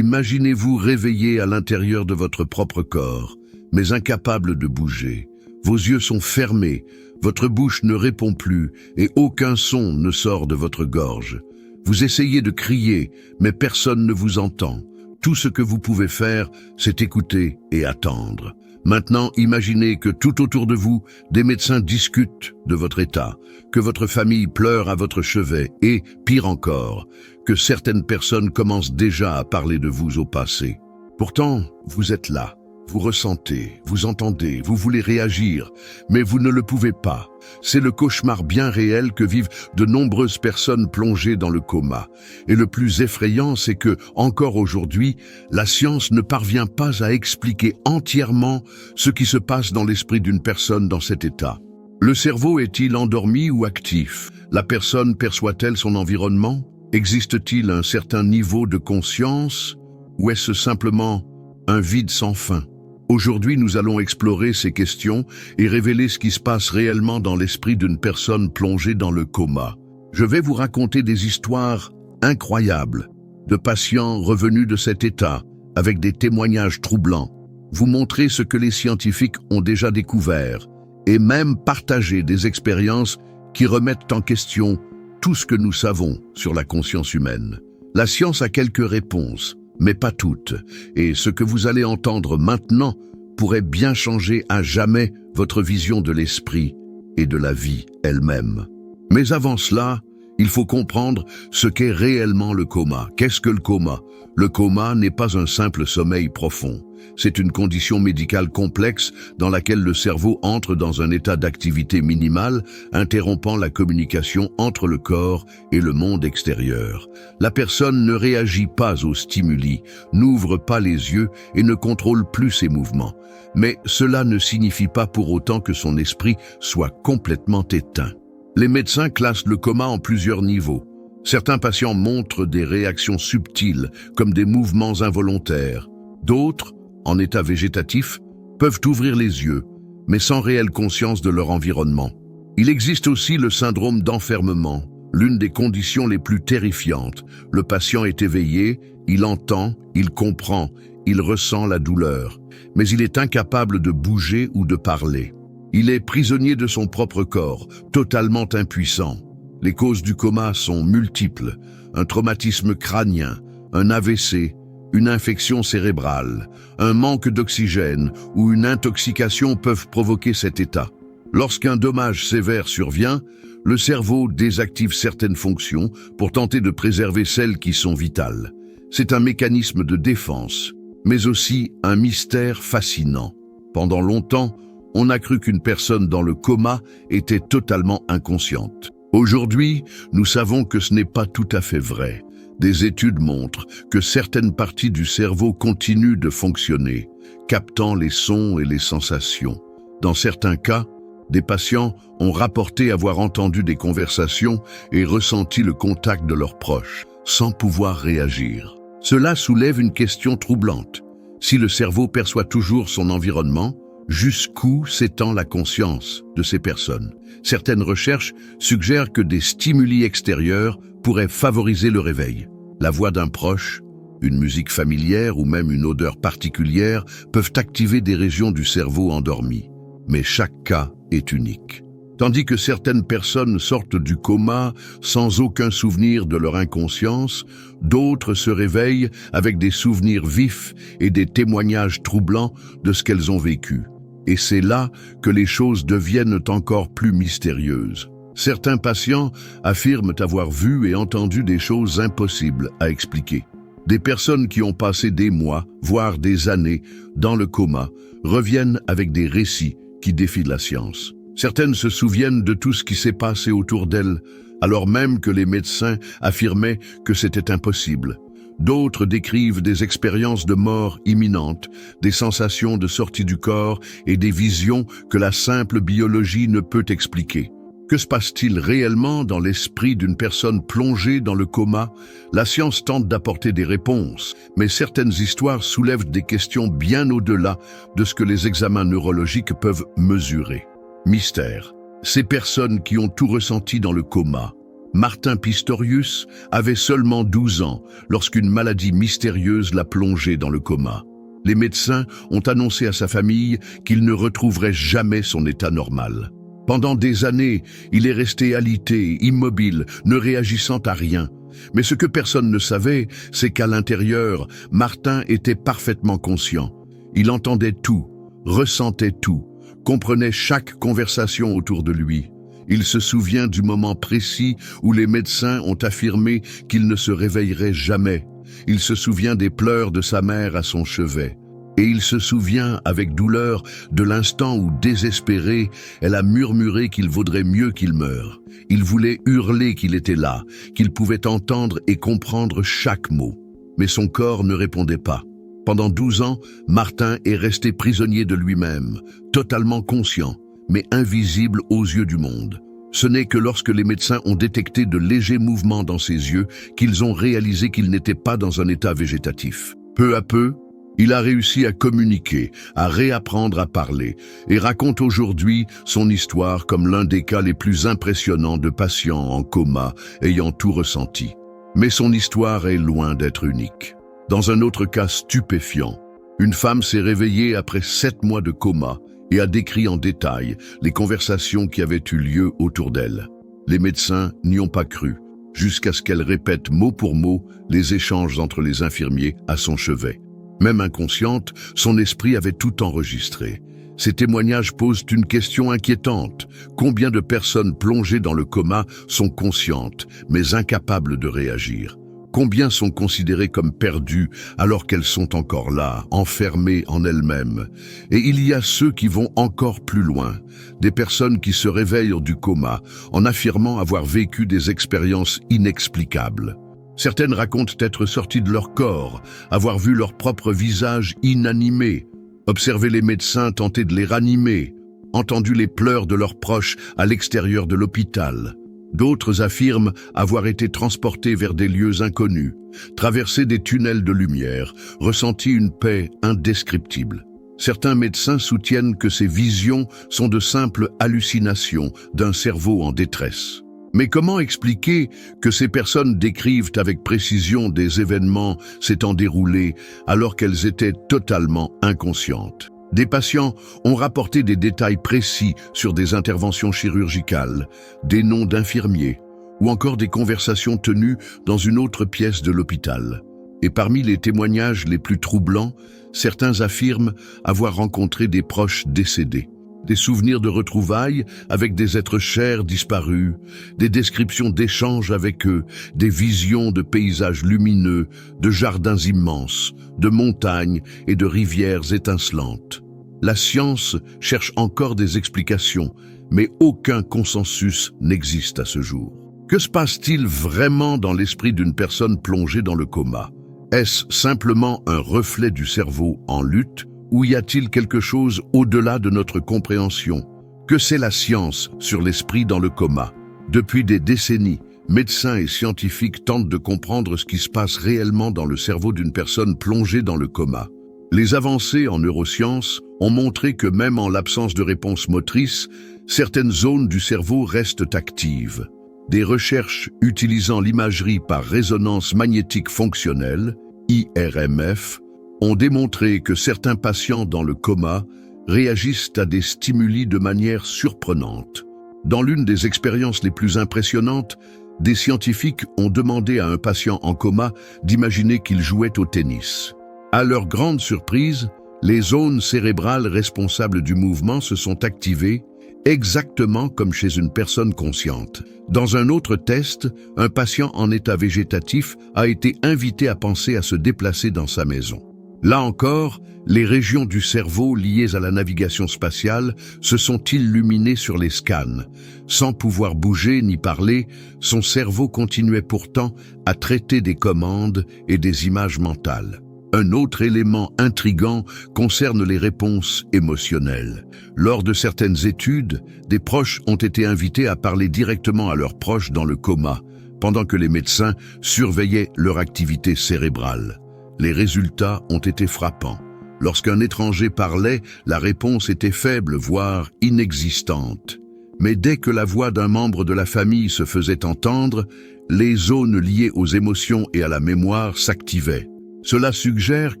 Imaginez-vous réveillé à l'intérieur de votre propre corps, mais incapable de bouger. Vos yeux sont fermés, votre bouche ne répond plus et aucun son ne sort de votre gorge. Vous essayez de crier, mais personne ne vous entend. Tout ce que vous pouvez faire, c'est écouter et attendre. Maintenant, imaginez que tout autour de vous, des médecins discutent de votre état, que votre famille pleure à votre chevet et, pire encore, que certaines personnes commencent déjà à parler de vous au passé. Pourtant, vous êtes là, vous ressentez, vous entendez, vous voulez réagir, mais vous ne le pouvez pas. C'est le cauchemar bien réel que vivent de nombreuses personnes plongées dans le coma. Et le plus effrayant, c'est que, encore aujourd'hui, la science ne parvient pas à expliquer entièrement ce qui se passe dans l'esprit d'une personne dans cet état. Le cerveau est-il endormi ou actif? La personne perçoit-elle son environnement? Existe-t-il un certain niveau de conscience? Ou est-ce simplement un vide sans fin? Aujourd'hui, nous allons explorer ces questions et révéler ce qui se passe réellement dans l'esprit d'une personne plongée dans le coma. Je vais vous raconter des histoires incroyables de patients revenus de cet état avec des témoignages troublants, vous montrer ce que les scientifiques ont déjà découvert et même partager des expériences qui remettent en question tout ce que nous savons sur la conscience humaine. La science a quelques réponses, mais pas toutes, et ce que vous allez entendre maintenant pourrait bien changer à jamais votre vision de l'esprit et de la vie elle-même. Mais avant cela, il faut comprendre ce qu'est réellement le coma. Qu'est-ce que le coma? Le coma n'est pas un simple sommeil profond. C'est une condition médicale complexe dans laquelle le cerveau entre dans un état d'activité minimale, interrompant la communication entre le corps et le monde extérieur. La personne ne réagit pas aux stimuli, n'ouvre pas les yeux et ne contrôle plus ses mouvements. Mais cela ne signifie pas pour autant que son esprit soit complètement éteint. Les médecins classent le coma en plusieurs niveaux. Certains patients montrent des réactions subtiles, comme des mouvements involontaires. D'autres, en état végétatif, peuvent ouvrir les yeux, mais sans réelle conscience de leur environnement. Il existe aussi le syndrome d'enfermement, l'une des conditions les plus terrifiantes. Le patient est éveillé, il entend, il comprend, il ressent la douleur, mais il est incapable de bouger ou de parler. Il est prisonnier de son propre corps, totalement impuissant. Les causes du coma sont multiples. Un traumatisme crânien, un AVC, une infection cérébrale, un manque d'oxygène ou une intoxication peuvent provoquer cet état. Lorsqu'un dommage sévère survient, le cerveau désactive certaines fonctions pour tenter de préserver celles qui sont vitales. C'est un mécanisme de défense, mais aussi un mystère fascinant. Pendant longtemps, on a cru qu'une personne dans le coma était totalement inconsciente. Aujourd'hui, nous savons que ce n'est pas tout à fait vrai. Des études montrent que certaines parties du cerveau continuent de fonctionner, captant les sons et les sensations. Dans certains cas, des patients ont rapporté avoir entendu des conversations et ressenti le contact de leurs proches, sans pouvoir réagir. Cela soulève une question troublante. Si le cerveau perçoit toujours son environnement, jusqu'où s'étend la conscience de ces personnes? Certaines recherches suggèrent que des stimuli extérieurs pourraient favoriser le réveil. La voix d'un proche, une musique familière ou même une odeur particulière peuvent activer des régions du cerveau endormies. Mais chaque cas est unique. Tandis que certaines personnes sortent du coma sans aucun souvenir de leur inconscience, d'autres se réveillent avec des souvenirs vifs et des témoignages troublants de ce qu'elles ont vécu. Et c'est là que les choses deviennent encore plus mystérieuses. Certains patients affirment avoir vu et entendu des choses impossibles à expliquer. Des personnes qui ont passé des mois, voire des années, dans le coma, reviennent avec des récits qui défient la science. Certaines se souviennent de tout ce qui s'est passé autour d'elles, alors même que les médecins affirmaient que c'était impossible. D'autres décrivent des expériences de mort imminente, des sensations de sortie du corps et des visions que la simple biologie ne peut expliquer. Que se passe-t-il réellement dans l'esprit d'une personne plongée dans le coma? La science tente d'apporter des réponses, mais certaines histoires soulèvent des questions bien au-delà de ce que les examens neurologiques peuvent mesurer. Mystère. Ces personnes qui ont tout ressenti dans le coma, Martin Pistorius avait seulement 12 ans lorsqu'une maladie mystérieuse l'a plongé dans le coma. Les médecins ont annoncé à sa famille qu'il ne retrouverait jamais son état normal. Pendant des années, il est resté alité, immobile, ne réagissant à rien. Mais ce que personne ne savait, c'est qu'à l'intérieur, Martin était parfaitement conscient. Il entendait tout, ressentait tout, comprenait chaque conversation autour de lui. Il se souvient du moment précis où les médecins ont affirmé qu'il ne se réveillerait jamais. Il se souvient des pleurs de sa mère à son chevet. Et il se souvient avec douleur de l'instant où, désespérée, elle a murmuré qu'il vaudrait mieux qu'il meure. Il voulait hurler qu'il était là, qu'il pouvait entendre et comprendre chaque mot. Mais son corps ne répondait pas. Pendant 12 ans, Martin est resté prisonnier de lui-même, totalement conscient, mais invisible aux yeux du monde. Ce n'est que lorsque les médecins ont détecté de légers mouvements dans ses yeux qu'ils ont réalisé qu'il n'était pas dans un état végétatif. Peu à peu, il a réussi à communiquer, à réapprendre à parler, et raconte aujourd'hui son histoire comme l'un des cas les plus impressionnants de patients en coma ayant tout ressenti. Mais son histoire est loin d'être unique. Dans un autre cas stupéfiant, une femme s'est réveillée après 7 mois de coma et a décrit en détail les conversations qui avaient eu lieu autour d'elle. Les médecins n'y ont pas cru, jusqu'à ce qu'elle répète mot pour mot les échanges entre les infirmiers à son chevet. Même inconsciente, son esprit avait tout enregistré. Ces témoignages posent une question inquiétante. Combien de personnes plongées dans le coma sont conscientes, mais incapables de réagir? Combien sont considérées comme perdues alors qu'elles sont encore là, enfermées en elles-mêmes? Et il y a ceux qui vont encore plus loin, des personnes qui se réveillent du coma en affirmant avoir vécu des expériences inexplicables. Certaines racontent être sorties de leur corps, avoir vu leur propre visage inanimé, observé les médecins tenter de les ranimer, entendu les pleurs de leurs proches à l'extérieur de l'hôpital. D'autres affirment avoir été transportés vers des lieux inconnus, traversé des tunnels de lumière, ressenti une paix indescriptible. Certains médecins soutiennent que ces visions sont de simples hallucinations d'un cerveau en détresse. Mais comment expliquer que ces personnes décrivent avec précision des événements s'étant déroulés alors qu'elles étaient totalement inconscientes? Des patients ont rapporté des détails précis sur des interventions chirurgicales, des noms d'infirmiers ou encore des conversations tenues dans une autre pièce de l'hôpital. Et parmi les témoignages les plus troublants, certains affirment avoir rencontré des proches décédés. Des souvenirs de retrouvailles avec des êtres chers disparus, des descriptions d'échanges avec eux, des visions de paysages lumineux, de jardins immenses, de montagnes et de rivières étincelantes. La science cherche encore des explications, mais aucun consensus n'existe à ce jour. Que se passe-t-il vraiment dans l'esprit d'une personne plongée dans le coma? Est-ce simplement un reflet du cerveau en lutte? Ou y a-t-il quelque chose au-delà de notre compréhension? Que sait la science sur l'esprit dans le coma? Depuis des décennies, médecins et scientifiques tentent de comprendre ce qui se passe réellement dans le cerveau d'une personne plongée dans le coma. Les avancées en neurosciences ont montré que même en l'absence de réponse motrice, certaines zones du cerveau restent actives. Des recherches utilisant l'imagerie par résonance magnétique fonctionnelle, IRMF, ont démontré que certains patients dans le coma réagissent à des stimuli de manière surprenante. Dans l'une des expériences les plus impressionnantes, des scientifiques ont demandé à un patient en coma d'imaginer qu'il jouait au tennis. À leur grande surprise, les zones cérébrales responsables du mouvement se sont activées exactement comme chez une personne consciente. Dans un autre test, un patient en état végétatif a été invité à penser à se déplacer dans sa maison. Là encore, les régions du cerveau liées à la navigation spatiale se sont illuminées sur les scans. Sans pouvoir bouger ni parler, son cerveau continuait pourtant à traiter des commandes et des images mentales. Un autre élément intrigant concerne les réponses émotionnelles. Lors de certaines études, des proches ont été invités à parler directement à leurs proches dans le coma, pendant que les médecins surveillaient leur activité cérébrale. Les résultats ont été frappants. Lorsqu'un étranger parlait, la réponse était faible, voire inexistante. Mais dès que la voix d'un membre de la famille se faisait entendre, les zones liées aux émotions et à la mémoire s'activaient. Cela suggère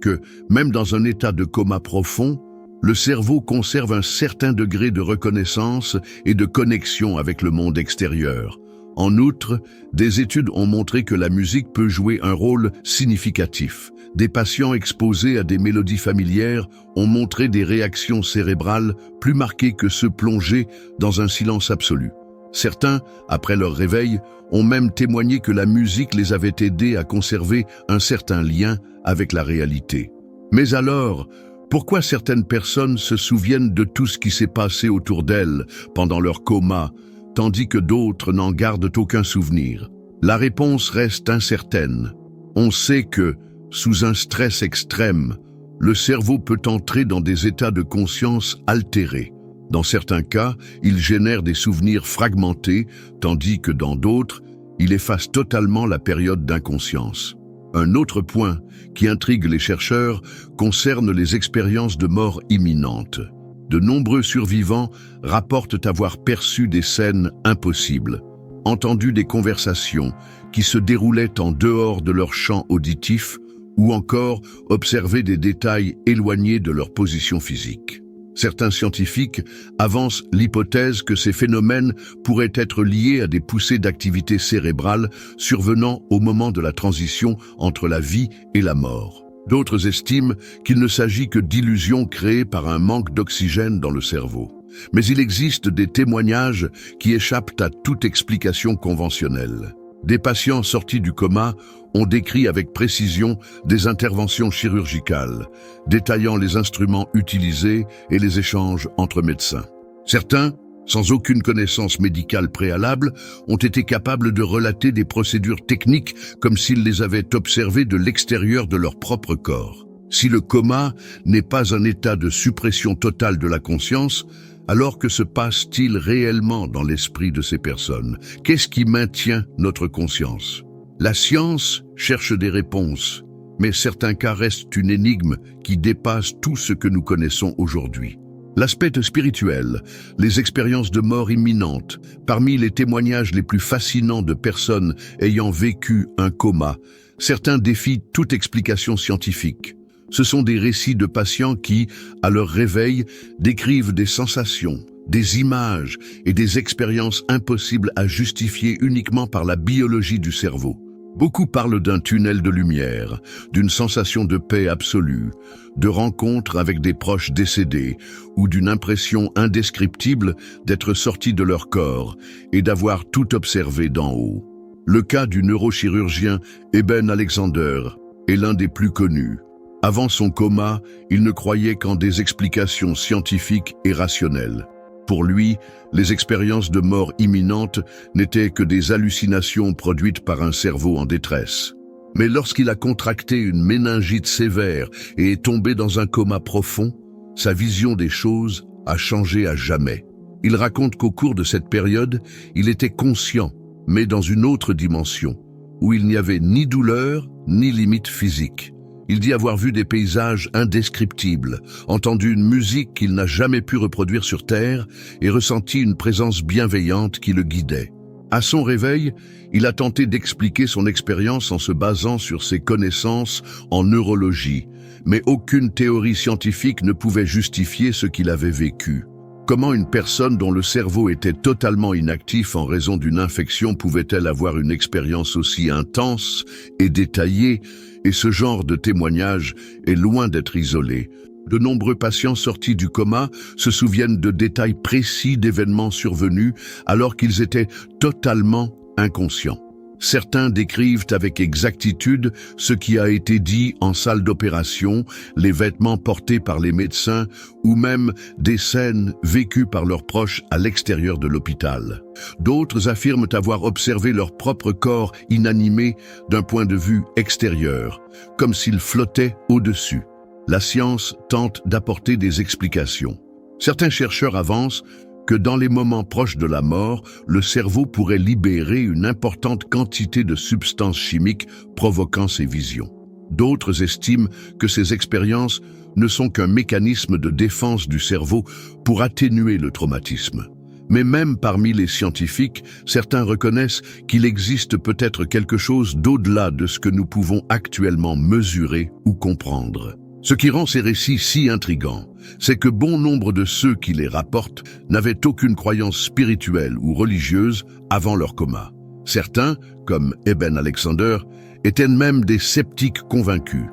que, même dans un état de coma profond, le cerveau conserve un certain degré de reconnaissance et de connexion avec le monde extérieur. En outre, des études ont montré que la musique peut jouer un rôle significatif. Des patients exposés à des mélodies familières ont montré des réactions cérébrales plus marquées que ceux plongés dans un silence absolu. Certains, après leur réveil, ont même témoigné que la musique les avait aidés à conserver un certain lien avec la réalité. Mais alors, pourquoi certaines personnes se souviennent de tout ce qui s'est passé autour d'elles pendant leur coma, tandis que d'autres n'en gardent aucun souvenir? La réponse reste incertaine. On sait que, sous un stress extrême, le cerveau peut entrer dans des états de conscience altérés. Dans certains cas, il génère des souvenirs fragmentés, tandis que dans d'autres, il efface totalement la période d'inconscience. Un autre point qui intrigue les chercheurs concerne les expériences de mort imminente. De nombreux survivants rapportent avoir perçu des scènes impossibles, entendu des conversations qui se déroulaient en dehors de leur champ auditif ou encore observé des détails éloignés de leur position physique. Certains scientifiques avancent l'hypothèse que ces phénomènes pourraient être liés à des poussées d'activité cérébrale survenant au moment de la transition entre la vie et la mort. D'autres estiment qu'il ne s'agit que d'illusions créées par un manque d'oxygène dans le cerveau. Mais il existe des témoignages qui échappent à toute explication conventionnelle. Des patients sortis du coma ont décrit avec précision des interventions chirurgicales, détaillant les instruments utilisés et les échanges entre médecins. Certains, sans aucune connaissance médicale préalable, ont été capables de relater des procédures techniques comme s'ils les avaient observées de l'extérieur de leur propre corps. Si le coma n'est pas un état de suppression totale de la conscience, alors que se passe-t-il réellement dans l'esprit de ces personnes? Qu'est-ce qui maintient notre conscience? La science cherche des réponses, mais certains cas restent une énigme qui dépasse tout ce que nous connaissons aujourd'hui. L'aspect spirituel, les expériences de mort imminente, parmi les témoignages les plus fascinants de personnes ayant vécu un coma, certains défient toute explication scientifique. Ce sont des récits de patients qui, à leur réveil, décrivent des sensations, des images et des expériences impossibles à justifier uniquement par la biologie du cerveau. Beaucoup parlent d'un tunnel de lumière, d'une sensation de paix absolue, de rencontres avec des proches décédés ou d'une impression indescriptible d'être sortis de leur corps et d'avoir tout observé d'en haut. Le cas du neurochirurgien Eben Alexander est l'un des plus connus. Avant son coma, il ne croyait qu'en des explications scientifiques et rationnelles. Pour lui, les expériences de mort imminente n'étaient que des hallucinations produites par un cerveau en détresse. Mais lorsqu'il a contracté une méningite sévère et est tombé dans un coma profond, sa vision des choses a changé à jamais. Il raconte qu'au cours de cette période, il était conscient, mais dans une autre dimension, où il n'y avait ni douleur ni limite physique. Il dit avoir vu des paysages indescriptibles, entendu une musique qu'il n'a jamais pu reproduire sur Terre et ressenti une présence bienveillante qui le guidait. À son réveil, il a tenté d'expliquer son expérience en se basant sur ses connaissances en neurologie, mais aucune théorie scientifique ne pouvait justifier ce qu'il avait vécu. Comment une personne dont le cerveau était totalement inactif en raison d'une infection pouvait-elle avoir une expérience aussi intense et détaillée? Et ce genre de témoignage est loin d'être isolé. De nombreux patients sortis du coma se souviennent de détails précis d'événements survenus alors qu'ils étaient totalement inconscients. Certains décrivent avec exactitude ce qui a été dit en salle d'opération, les vêtements portés par les médecins ou même des scènes vécues par leurs proches à l'extérieur de l'hôpital. D'autres affirment avoir observé leur propre corps inanimé d'un point de vue extérieur, comme s'il flottait au-dessus. La science tente d'apporter des explications. Certains chercheurs avancent que dans les moments proches de la mort, le cerveau pourrait libérer une importante quantité de substances chimiques provoquant ces visions. D'autres estiment que ces expériences ne sont qu'un mécanisme de défense du cerveau pour atténuer le traumatisme. Mais même parmi les scientifiques, certains reconnaissent qu'il existe peut-être quelque chose d'au-delà de ce que nous pouvons actuellement mesurer ou comprendre. Ce qui rend ces récits si intrigants, c'est que bon nombre de ceux qui les rapportent n'avaient aucune croyance spirituelle ou religieuse avant leur coma. Certains, comme Eben Alexander, étaient même des sceptiques convaincus.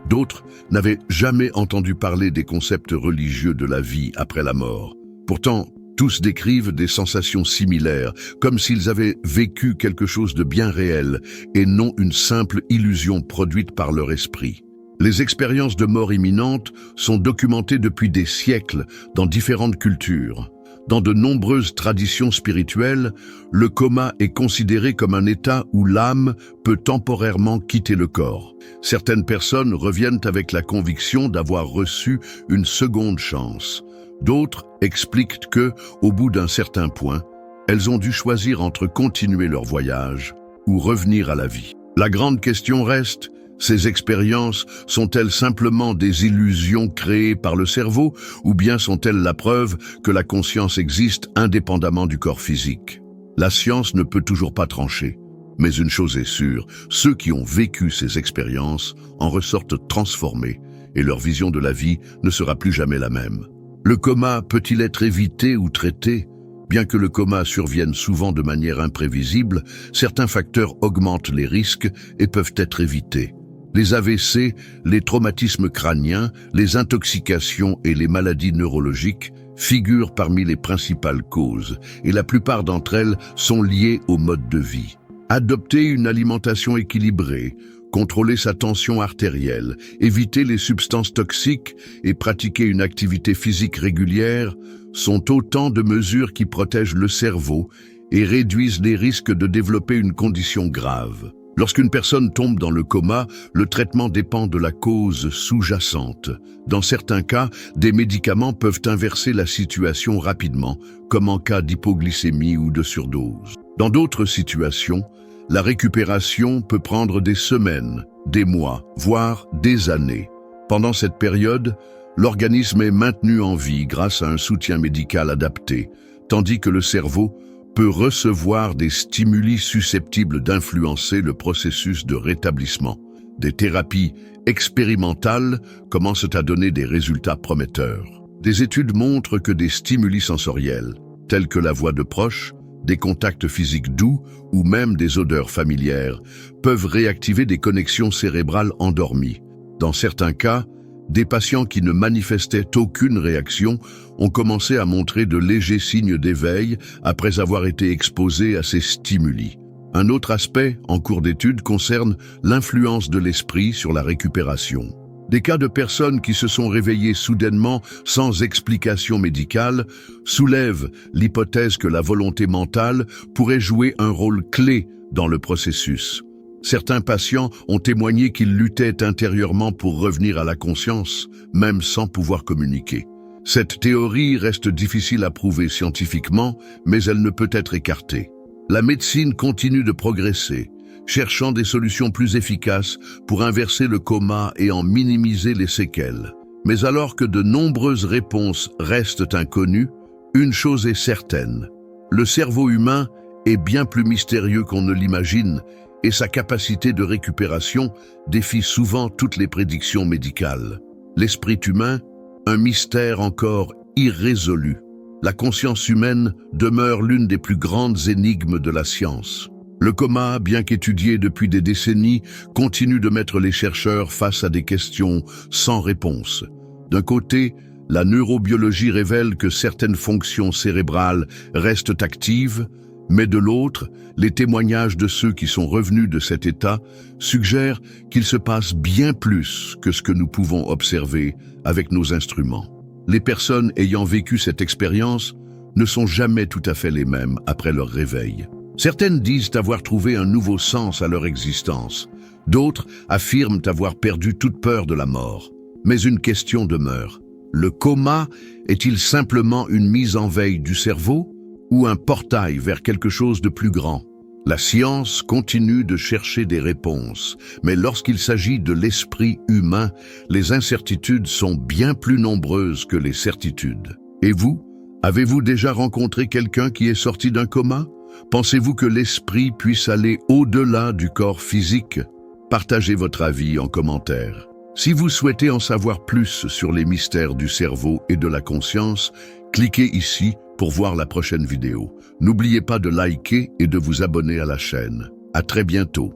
D'autres n'avaient jamais entendu parler des concepts religieux de la vie après la mort. Pourtant, tous décrivent des sensations similaires, comme s'ils avaient vécu quelque chose de bien réel et non une simple illusion produite par leur esprit. Les expériences de mort imminente sont documentées depuis des siècles dans différentes cultures. Dans de nombreuses traditions spirituelles, le coma est considéré comme un état où l'âme peut temporairement quitter le corps. Certaines personnes reviennent avec la conviction d'avoir reçu une seconde chance. D'autres expliquent que, au bout d'un certain point, elles ont dû choisir entre continuer leur voyage ou revenir à la vie. La grande question reste: ces expériences sont-elles simplement des illusions créées par le cerveau ou bien sont-elles la preuve que la conscience existe indépendamment du corps physique? La science ne peut toujours pas trancher. Mais une chose est sûre, ceux qui ont vécu ces expériences en ressortent transformés et leur vision de la vie ne sera plus jamais la même. Le coma peut-il être évité ou traité? Bien que le coma survienne souvent de manière imprévisible, certains facteurs augmentent les risques et peuvent être évités. Les AVC, les traumatismes crâniens, les intoxications et les maladies neurologiques figurent parmi les principales causes, et la plupart d'entre elles sont liées au mode de vie. Adopter une alimentation équilibrée, contrôler sa tension artérielle, éviter les substances toxiques et pratiquer une activité physique régulière sont autant de mesures qui protègent le cerveau et réduisent les risques de développer une condition grave. Lorsqu'une personne tombe dans le coma, le traitement dépend de la cause sous-jacente. Dans certains cas, des médicaments peuvent inverser la situation rapidement, comme en cas d'hypoglycémie ou de surdose. Dans d'autres situations, la récupération peut prendre des semaines, des mois, voire des années. Pendant cette période, l'organisme est maintenu en vie grâce à un soutien médical adapté, tandis que le cerveau peut recevoir des stimuli susceptibles d'influencer le processus de rétablissement. Des thérapies expérimentales commencent à donner des résultats prometteurs. Des études montrent que des stimuli sensoriels, tels que la voix de proches, des contacts physiques doux ou même des odeurs familières, peuvent réactiver des connexions cérébrales endormies. Dans certains cas, des patients qui ne manifestaient aucune réaction ont commencé à montrer de légers signes d'éveil après avoir été exposés à ces stimuli. Un autre aspect en cours d'étude concerne l'influence de l'esprit sur la récupération. Des cas de personnes qui se sont réveillées soudainement sans explication médicale soulèvent l'hypothèse que la volonté mentale pourrait jouer un rôle clé dans le processus. Certains patients ont témoigné qu'ils luttaient intérieurement pour revenir à la conscience, même sans pouvoir communiquer. Cette théorie reste difficile à prouver scientifiquement, mais elle ne peut être écartée. La médecine continue de progresser, cherchant des solutions plus efficaces pour inverser le coma et en minimiser les séquelles. Mais alors que de nombreuses réponses restent inconnues, une chose est certaine. Le cerveau humain est bien plus mystérieux qu'on ne l'imagine, et sa capacité de récupération défie souvent toutes les prédictions médicales. L'esprit humain, un mystère encore irrésolu. La conscience humaine demeure l'une des plus grandes énigmes de la science. Le coma, bien qu'étudié depuis des décennies, continue de mettre les chercheurs face à des questions sans réponse. D'un côté, la neurobiologie révèle que certaines fonctions cérébrales restent actives, mais de l'autre, les témoignages de ceux qui sont revenus de cet état suggèrent qu'il se passe bien plus que ce que nous pouvons observer avec nos instruments. Les personnes ayant vécu cette expérience ne sont jamais tout à fait les mêmes après leur réveil. Certaines disent avoir trouvé un nouveau sens à leur existence. D'autres affirment avoir perdu toute peur de la mort. Mais une question demeure. Le coma est-il simplement une mise en veille du cerveau ou un portail vers quelque chose de plus grand? La science continue de chercher des réponses, mais lorsqu'il s'agit de l'esprit humain, les incertitudes sont bien plus nombreuses que les certitudes. Et vous, Avez-vous déjà rencontré quelqu'un qui est sorti d'un coma? Pensez-vous que l'esprit puisse aller au-delà du corps physique? Partagez votre avis en commentaire. Si vous souhaitez en savoir plus sur les mystères du cerveau et de la conscience, cliquez ici pour voir la prochaine vidéo. N'oubliez pas de liker et de vous abonner à la chaîne. À très bientôt.